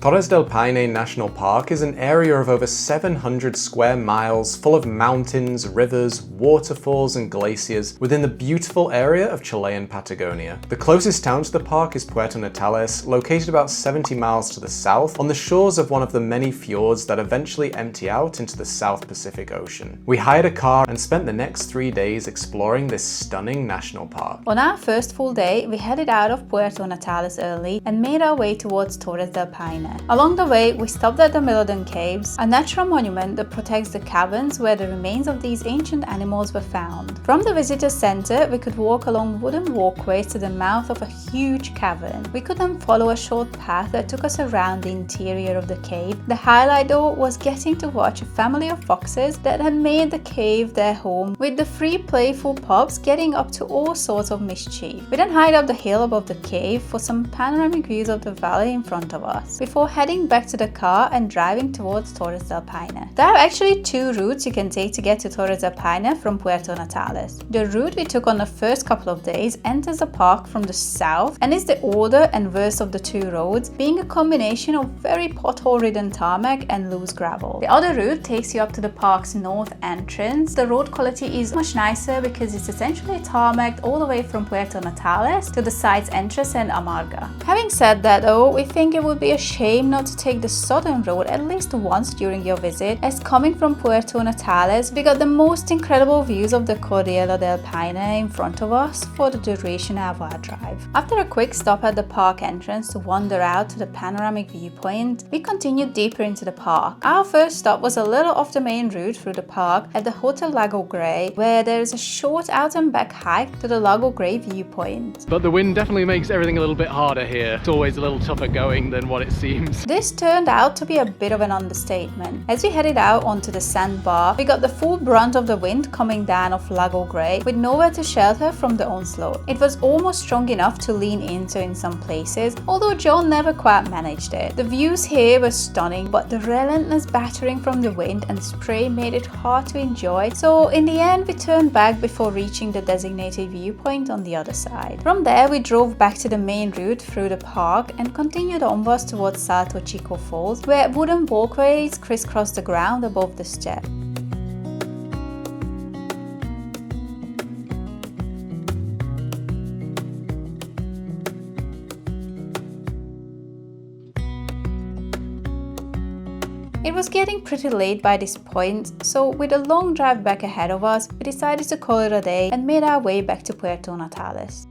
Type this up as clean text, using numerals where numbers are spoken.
Torres del Paine National Park is an area of over 700 square miles full of mountains, rivers, waterfalls and glaciers within the beautiful area of Chilean Patagonia. The closest town to the park is Puerto Natales, located about 70 miles to the south on the shores of one of the many fjords that eventually empty out into the South Pacific Ocean. We hired a car and spent the next 3 days exploring this stunning national park. On our first full day, we headed out of Puerto Natales early and made our way towards Torres del Paine. Along the way, we stopped at the Milodon Caves, a natural monument that protects the caverns where the remains of these ancient animals were found. From the visitor center, we could walk along wooden walkways to the mouth of a huge cavern. We could then follow a short path that took us around the interior of the cave. The highlight though was getting to watch a family of foxes that had made the cave their home, with the three playful pups getting up to all sorts of mischief. We then hiked up the hill above the cave for some panoramic views of the valley in front of us, before heading back to the car and driving towards Torres del Paine. There are actually two routes you can take to get to Torres del Paine from Puerto Natales. The route we took on the first couple of days enters the park from the south and is the older and worst of the two roads, being a combination of very pothole-ridden tarmac and loose gravel. The other route takes you up to the park's north entrance. The road quality is much nicer because it's essentially tarmacked all the way from Puerto Natales to the site's entrance and Amarga. Having said that though, we think it would be a shame not to take the southern road at least once during your visit, as coming from Puerto Natales, we got the most incredible views of the Cordillera del Paine in front of us for the duration of our drive. After a quick stop at the park entrance to wander out to the panoramic viewpoint, we continued deeper into the park. Our first stop was a little off the main route through the park at the Hotel Lago Grey, where there is a short out and back hike to the Lago Grey viewpoint. But the wind definitely makes everything a little bit harder here. It's always a little tougher going than what it seems. This turned out to be a bit of an understatement. As we headed out onto the sandbar, we got the full brunt of the wind coming down off Lago Grey with nowhere to shelter from the onslaught. It was almost strong enough to lean into in some places, although John never quite managed it. The views here were stunning, but the relentless battering from the wind and spray made it hard to enjoy, so in the end we turned back before reaching the designated viewpoint on the other side. From there we drove back to the main route through the park and continued onwards towards Salto Chico Falls, where wooden walkways crisscross the ground above the step. It was getting pretty late by this point, so with a long drive back ahead of us, we decided to call it a day and made our way back to Puerto Natales.